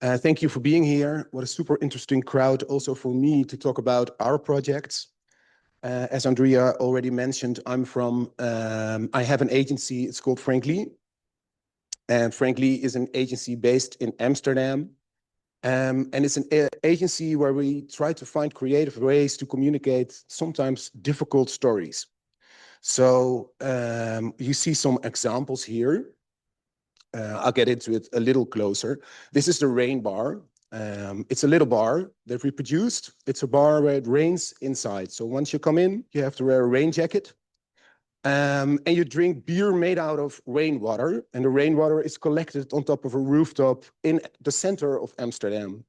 Thank you for being here. What a super interesting crowd also for me to talk about our projects. As Andrea already mentioned, I have an agency, it's called Frankly. And Frankly is an agency based in Amsterdam. And it's an agency where we try to find creative ways to communicate sometimes difficult stories. So you see some examples here. I'll get into it a little closer. This is the rain bar. It's a little bar that we produced. It's a bar where it rains inside. So once you come in, you have to wear a rain jacket. And you drink beer made out of rainwater. And the rainwater is collected on top of a rooftop in the center of Amsterdam.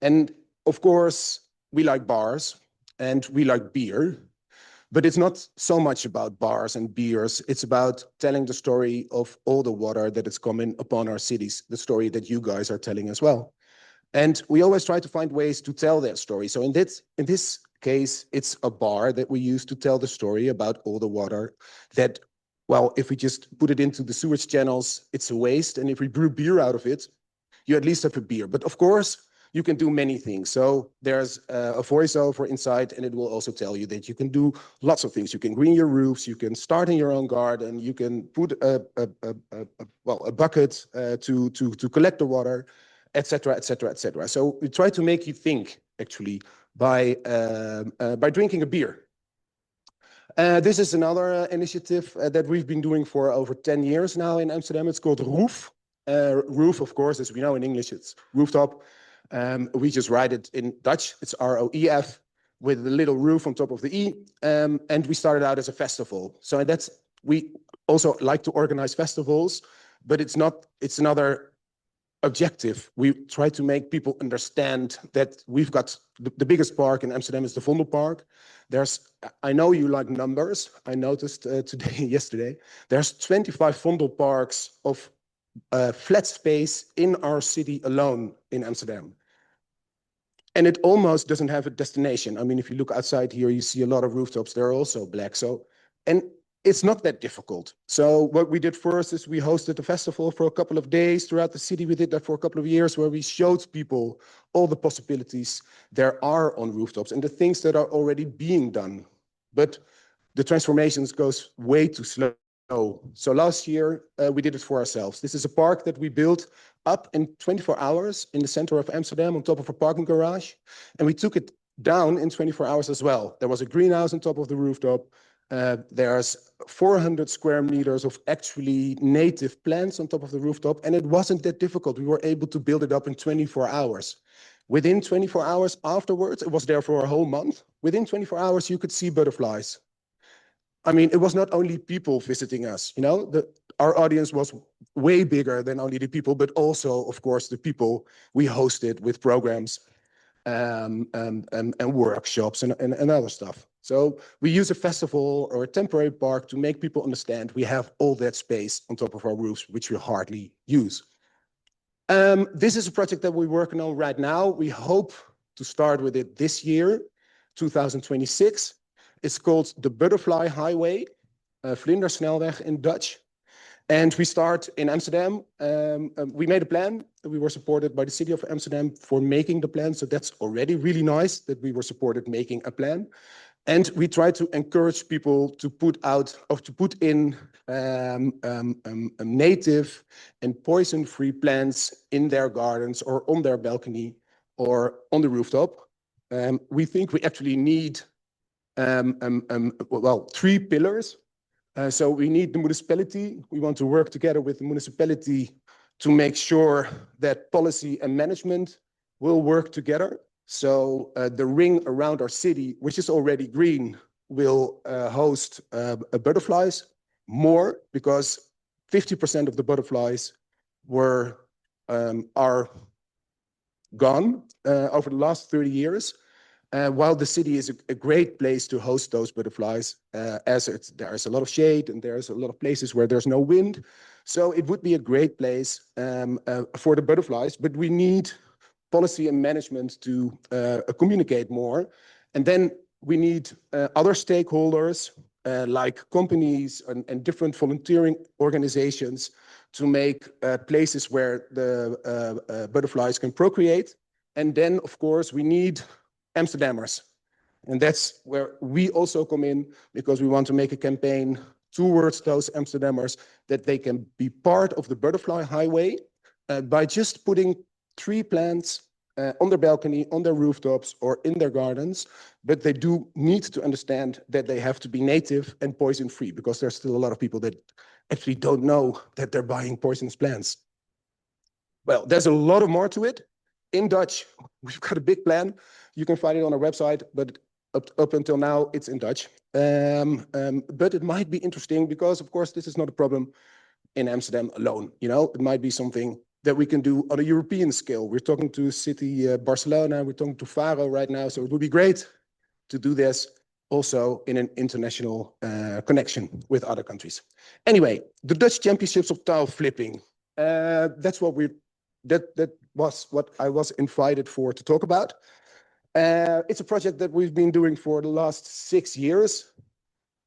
And of course, we like bars and we like beer. But it's not so much about bars and beers. It's about telling the story of all the water that is coming upon our cities, the story that you guys are telling as well. And we always try to find ways to tell that story. So in this case, it's a bar that we use to tell the story about all the water that, well, if we just put it into the sewage channels, it's a waste. And if we brew beer out of it, you at least have a beer. But of course, you can do many things. So there's a voiceover inside, and it will also tell you that you can do lots of things. You can green your roofs, you can start in your own garden, you can put a bucket to collect the water, etc., etc., etc. So we try to make you think, actually, by drinking a beer. This is another initiative that we've been doing for over 10 years now in Amsterdam. It's called Roof. Roof, of course, as we know in English, it's rooftop. We just write it in Dutch. It's ROEF with a little roof on top of the E. And we started out as a festival. So we also like to organize festivals, but it's another objective. We try to make people understand that we've got the biggest park in Amsterdam is the Vondelpark. I know you like numbers. I noticed yesterday, there's 25 Vondelparks of flat space in our city alone in Amsterdam. And it almost doesn't have a destination. I mean, if you look outside here, you see a lot of rooftops. They're also black. And it's not that difficult. So what we did first is we hosted a festival for a couple of days throughout the city. We did that for a couple of years where we showed people all the possibilities there are on rooftops and the things that are already being done. But the transformations goes way too slow. So last year, we did it for ourselves. This is a park that we built up in 24 hours in the center of Amsterdam on top of a parking garage. And we took it down in 24 hours as well. There was a greenhouse on top of the rooftop. There's 400 square meters of actually native plants on top of the rooftop. And it wasn't that difficult. We were able to build it up in 24 hours. Within 24 hours afterwards, it was there for a whole month. Within 24 hours, you could see butterflies. I mean, it was not only people visiting us, our audience was way bigger than only the people, but also, of course, the people we hosted with programs and workshops and other stuff. So we use a festival or a temporary park to make people understand we have all that space on top of our roofs, which we hardly use. This is a project that we're working on right now. We hope to start with it this year, 2026. It's called the Butterfly Highway, Vlindersnelweg in Dutch. And we start in Amsterdam. We made a plan. We were supported by the city of Amsterdam for making the plan. So that's already really nice that we were supported making a plan. And we try to encourage people to put in native and poison-free plants in their gardens or on their balcony or on the rooftop. We think we actually need three pillars. So we need the municipality. We want to work together with the municipality to make sure that policy and management will work together. So the ring around our city, which is already green, will host butterflies more because 50% of the butterflies are gone over the last 30 years. While the city is a great place to host those butterflies, there's a lot of shade and there's a lot of places where there's no wind. So it would be a great place for the butterflies, but we need policy and management to communicate more. And then we need other stakeholders like companies and different volunteering organizations to make places where the butterflies can procreate. And then, of course, we need Amsterdammers. And that's where we also come in, because we want to make a campaign towards those Amsterdammers that they can be part of the butterfly highway by just putting 3 plants on their balcony, on their rooftops, or in their gardens. But they do need to understand that they have to be native and poison-free, because there's still a lot of people that actually don't know that they're buying poisonous plants. Well, there's a lot of more to it. In Dutch, we've got a big plan. You can find it on our website, but up until now, it's in Dutch. But it might be interesting because, of course, this is not a problem in Amsterdam alone. You know, it might be something that we can do on a European scale. We're talking to city Barcelona, we're talking to Faro right now. So it would be great to do this also in an international connection with other countries. Anyway, the Dutch Championships of Tile Flipping. That was what I was invited for to talk about. It's a project that we've been doing for the last 6 years.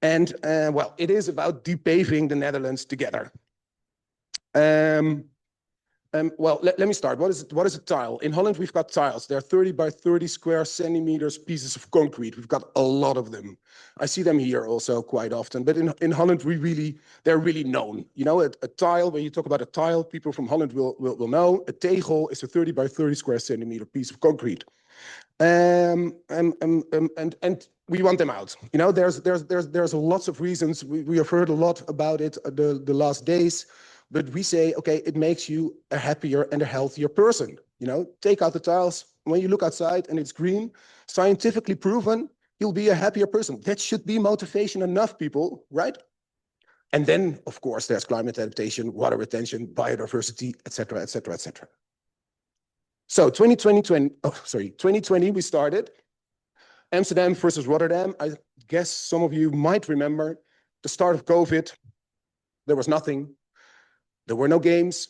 And well, it is about depaving the Netherlands together. Well, let me start. What is a tile? In Holland, we've got tiles. They're 30 by 30 square centimeters pieces of concrete. We've got a lot of them. I see them here also quite often. But in Holland, they're really known. You know, a tile, when you talk about a tile, people from Holland will know. A tegel is a 30 by 30 square centimeter piece of concrete. And we want them out. You know, there's lots of reasons. We have heard a lot about it the last days. But we say, okay, it makes you a happier and a healthier person. You know, take out the tiles. When you look outside and it's green, scientifically proven, you'll be a happier person. That should be motivation enough, people, right? And then, of course, there's climate adaptation, water retention, biodiversity, et cetera, et cetera, et cetera. So 2020, we started. Amsterdam versus Rotterdam. I guess some of you might remember the start of COVID. There was nothing. There were no games,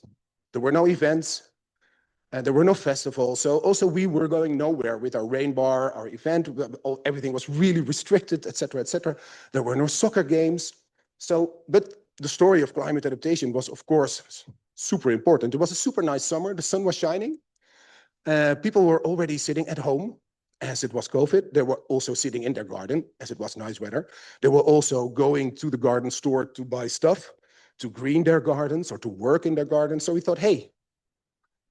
there were no events, and there were no festivals. So also we were going nowhere with our rain bar, our event. Everything was really restricted, et cetera, et cetera. There were no soccer games. So, but the story of climate adaptation was, of course, super important. It was a super nice summer. The sun was shining. People were already sitting at home as it was COVID. They were also sitting in their garden as it was nice weather. They were also going to the garden store to buy stuff, to green their gardens or to work in their gardens. So we thought, hey,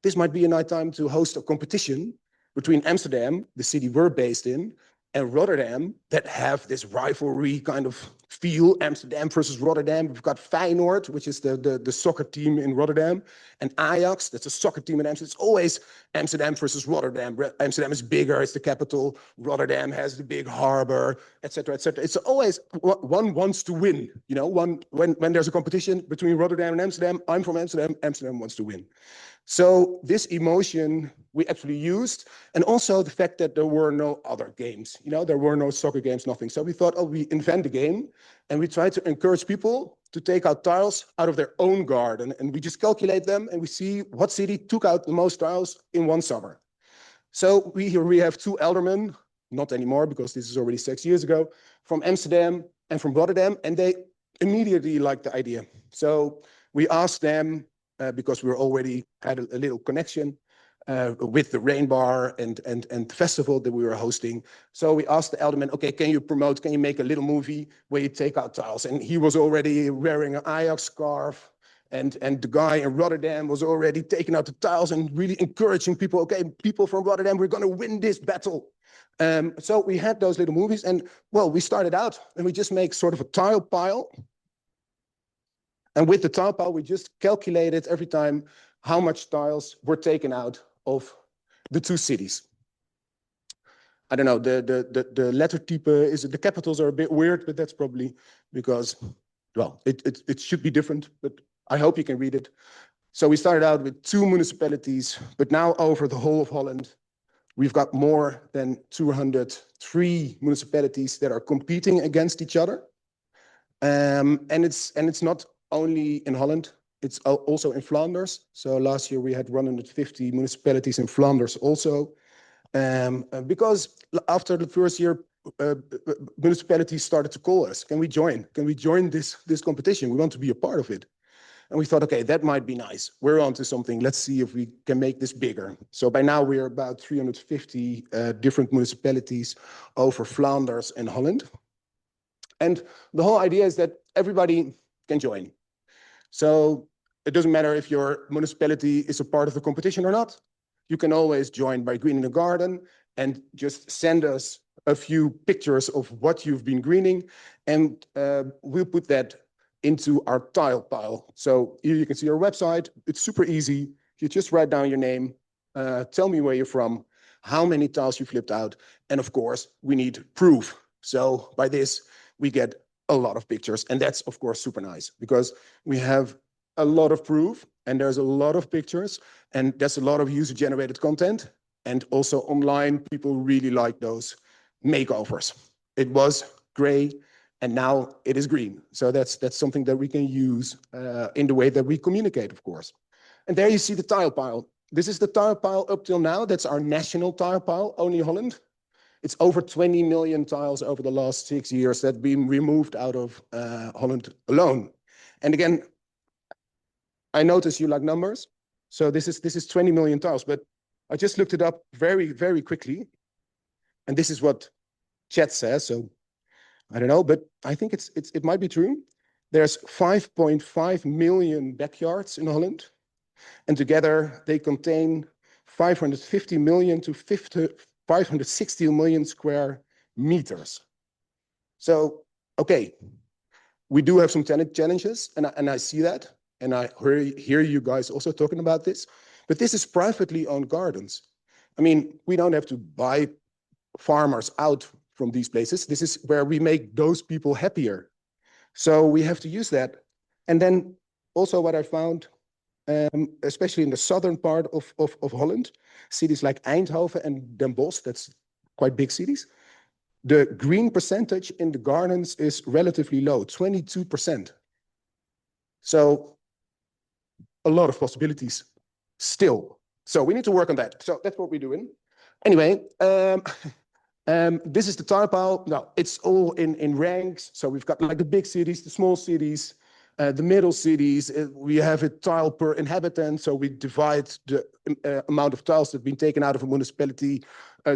this might be a nice time to host a competition between Amsterdam, the city we're based in, and Rotterdam, that have this rivalry kind of feel. Amsterdam versus Rotterdam. We've got Feyenoord, which is the soccer team in Rotterdam, and Ajax, that's a soccer team in Amsterdam. It's always Amsterdam versus Rotterdam. Amsterdam is bigger, it's the capital. Rotterdam has the big harbor, et cetera, et cetera. It's always one wants to win. You know, when there's a competition between Rotterdam and Amsterdam, I'm from Amsterdam, Amsterdam wants to win. So this emotion we actually used, and also the fact that there were no other games. You know, there were no soccer games, nothing. So we thought, oh, we invent a game, and we try to encourage people to take out tiles out of their own garden, and we just calculate them, and we see what city took out the most tiles in one summer. So we have 2 aldermen, not anymore because this is already 6 years ago, from Amsterdam and from Rotterdam, and they immediately liked the idea. So we asked them, because we already had a little connection with the rain bar and the festival that we were hosting. So we asked the alderman, okay, can you make a little movie where you take out tiles? And he was already wearing an Ajax scarf, and the guy in Rotterdam was already taking out the tiles and really encouraging people, okay, people from Rotterdam, we're gonna win this battle. So we had those little movies, and well, we started out and we just make sort of a tile pile. And with the tile pile, we just calculated every time how much tiles were taken out of the 2 cities. I don't know, the letter type the capitals are a bit weird, but that's probably because, well, it should be different, but I hope you can read it. So we started out with 2 municipalities, but now over the whole of Holland, we've got more than 203 municipalities that are competing against each other. And it's not only in Holland, it's also in Flanders. So last year we had 150 municipalities in Flanders also. Because after the first year, municipalities started to call us. Can we join? Can we join this competition? We want to be a part of it. And we thought, okay, that might be nice. We're onto something. Let's see if we can make this bigger. So by now we're about 350 different municipalities over Flanders and Holland. And the whole idea is that everybody can join. So it doesn't matter if your municipality is a part of the competition or not. You can always join by greening a garden and just send us a few pictures of what you've been greening. And we'll put that into our tile pile. So here you can see our website. It's super easy. You just write down your name, tell me where you're from, how many tiles you flipped out. And of course, we need proof. So by this, we get a lot of pictures. And that's, of course, super nice because we have a lot of proof and there's a lot of pictures and there's a lot of user-generated content. And also online, people really like those makeovers. It was gray and now it is green. So that's something that we can use in the way that we communicate, of course. And there you see the tile pile. This is the tile pile up till now. That's our national tile pile, only Holland. It's over 20 million tiles over the last 6 years that have been removed out of Holland alone. And again, I notice you like numbers. So this is 20 million tiles, but I just looked it up very, very quickly. And this is what chat says. So I don't know, but I think it might be true. There's 5.5 million backyards in Holland. And together they contain 550 million to 560 million square meters. So, okay, we do have some challenges, and I see that, and I hear you guys also talking about this, but this is privately owned gardens. I mean, we don't have to buy farmers out from these places. This is where we make those people happier. So we have to use that. And then also what I found, especially in the southern part of Holland, cities like Eindhoven and Den Bosch, that's quite big cities, the green percentage in the gardens is relatively low, 22%. So a lot of possibilities still. So we need to work on that. So that's what we're doing. Anyway, this is the tile pile. Now, it's all in ranks. So we've got like the big cities, the small cities, the middle cities. We have a tile per inhabitant. So we divide the amount of tiles that have been taken out of a municipality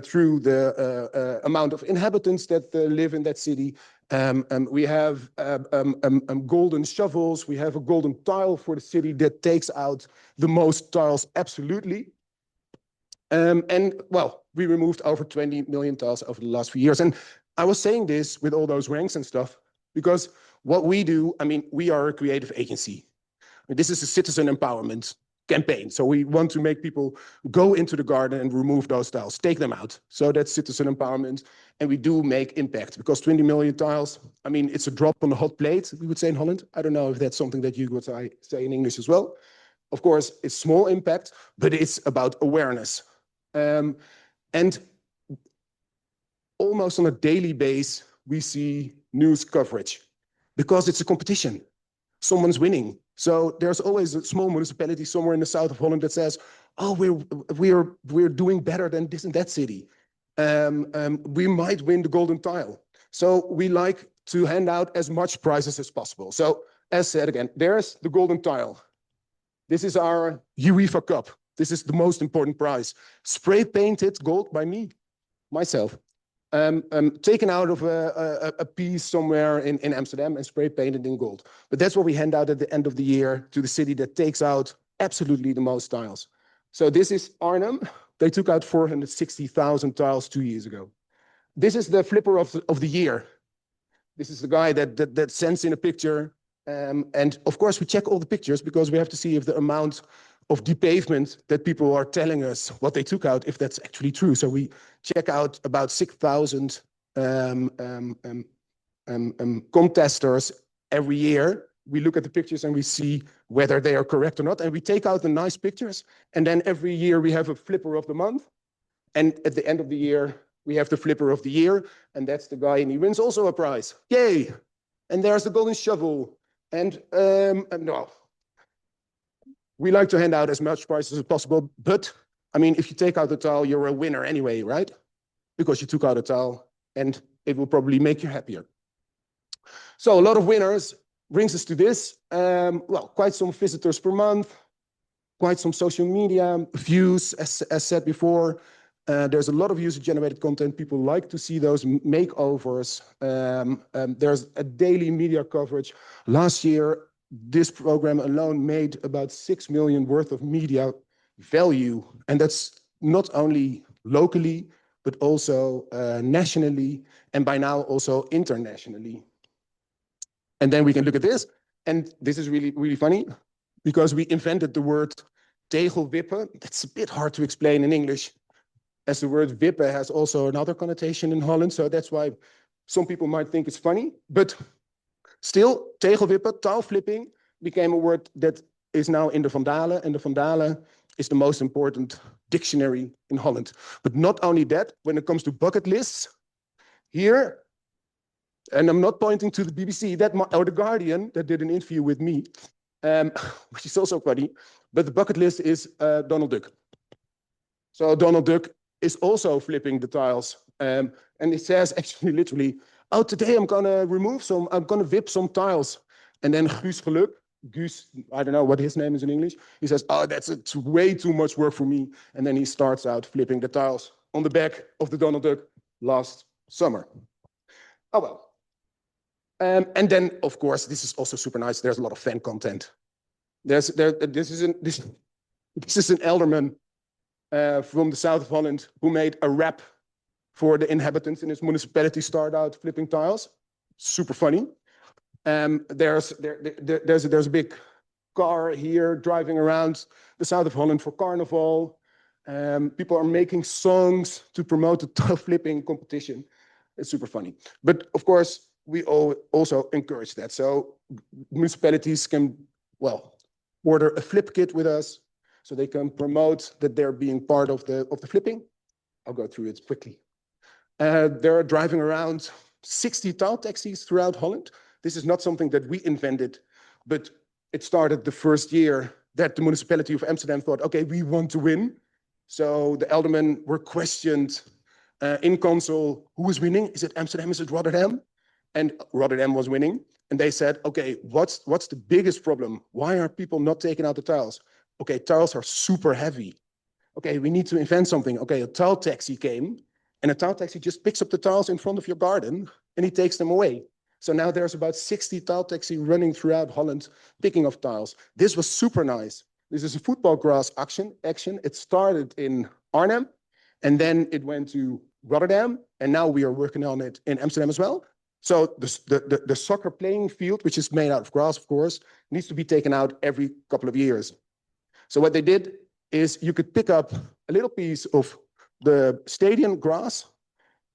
through the amount of inhabitants that live in that city. We have golden shovels. We have a golden tile for the city that takes out the most tiles, absolutely. And well, we removed over 20 million tiles over the last few years. And I was saying this with all those ranks and stuff, because what we do, I mean, we are a creative agency. This is a citizen empowerment campaign. So we want to make people go into the garden and remove those tiles, take them out. So that's citizen empowerment. And we do make impact because 20 million tiles, I mean, it's a drop on the hot plate, we would say in Holland. I don't know if that's something that you would say in English as well. Of course, it's small impact, but it's about awareness. And almost on a daily basis, we see news coverage because it's a competition. Someone's winning. So there's always a small municipality somewhere in the south of Holland that says, oh, we're doing better than this and that city. We might win the golden tile. So we like to hand out as much prizes as possible. So as said again, there's the golden tile. This is our UEFA Cup. This is the most important prize. Spray painted gold by me, myself. Taken out of a piece somewhere in Amsterdam and spray painted in gold. But that's what we hand out at the end of the year to the city that takes out absolutely the most tiles. So this is Arnhem. They took out 460,000 tiles 2 years ago. This is the flipper of the year. This is the guy that sends in a picture. And of course, we check all the pictures because we have to see if the amount of depavement that people are telling us what they took out, if that's actually true. So we check out about 6,000 contesters every year. We look at the pictures and we see whether they are correct or not. And we take out the nice pictures. And then every year we have a flipper of the month. And at the end of the year, we have the flipper of the year. And that's the guy, and he wins also a prize. Yay! And there's the golden shovel. And no. We like to hand out as much prizes as possible, but I mean, if you take out the tile, you're a winner anyway, right? Because you took out a tile, and it will probably make you happier. So a lot of winners brings us to this. Well, quite some visitors per month, quite some social media views, as said before. There's a lot of user-generated content. People like to see those makeovers. There's a daily media coverage. Last year, this program alone made about 6 million worth of media value. And that's not only locally, but also nationally, and by now also internationally. And then we can look at this. And this is really, really funny, because we invented the word Tegelwippen. That's a bit hard to explain in English, as the word wippen has also another connotation in Holland. So that's why some people might think it's funny. But still, Tegelwippen, taal flipping, became a word that is now in the Van Dalen. And the Van Dalen is the most important dictionary in Holland. But not only that, when it comes to bucket lists, here, and I'm not pointing to the BBC or the Guardian that did an interview with me, which is also funny, but the bucket list is Donald Duck. So Donald Duck is also flipping the tiles. And it says actually literally, oh, today I'm going to whip some tiles. And then Guus Geluk, Guus, I don't know what his name is in English. He says, oh, it's way too much work for me. And then he starts out flipping the tiles on the back of the Donald Duck last summer. Oh, well. And then, of course, this is also super nice. There's a lot of fan content. This is an alderman from the south of Holland who made a rap for the inhabitants in his municipality, start out flipping tiles. Super funny. There's a big car here driving around the south of Holland for carnival. People are making songs to promote the tile flipping competition. It's super funny. But of course, we also encourage that. So municipalities can, well, order a flip kit with us so they can promote that they're being part of the flipping. I'll go through it quickly. They're driving around 60 tile taxis throughout Holland. This is not something that we invented, but it started the first year that the municipality of Amsterdam thought, okay, we want to win. So the aldermen were questioned in council, who is winning? Is it Amsterdam? Is it Rotterdam? And Rotterdam was winning. And they said, okay, what's the biggest problem? Why are people not taking out the tiles? Okay, tiles are super heavy. Okay, we need to invent something. Okay, a tile taxi came, and a tile taxi just picks up the tiles in front of your garden, and he takes them away. So now there's about 60 tile taxis running throughout Holland, picking up tiles. This was super nice. This is a football grass action. It started in Arnhem, and then it went to Rotterdam, and now we are working on it in Amsterdam as well. So the soccer playing field, which is made out of grass, of course, needs to be taken out every couple of years. So what they did is you could pick up a little piece of the stadium grass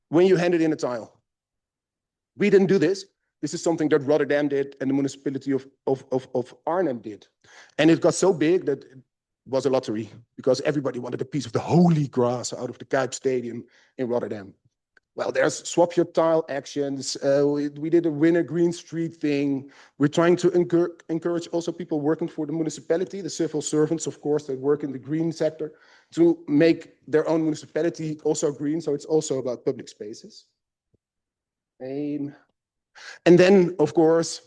when you handed in a tile. We didn't do this. This is something that Rotterdam did and the municipality of Arnhem did. And it got so big that it was a lottery because everybody wanted a piece of the holy grass out of the Kuip Stadium in Rotterdam. Well, there's swap your tile actions. We did a Winner Green Street thing. We're trying to encourage also people working for the municipality, the civil servants, of course, that work in the green sector, to make their own municipality also green. So it's also about public spaces. And then, of course,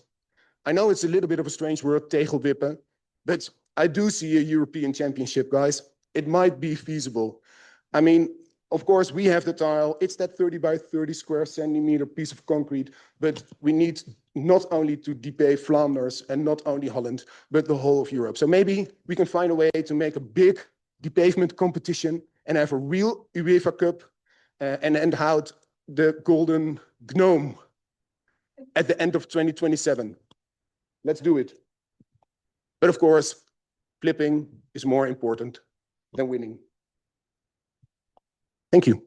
I know it's a little bit of a strange word, Tegelwippen, but I do see a European championship, guys. It might be feasible. I mean, of course, we have the tile. It's that 30 by 30 square centimeter piece of concrete, but we need not only to depay Flanders and not only Holland, but the whole of Europe. So maybe we can find a way to make a big depavement competition and have a real UEFA Cup and hand out the golden gnome at the end of 2027. Let's do it. But of course, flipping is more important than winning. Thank you.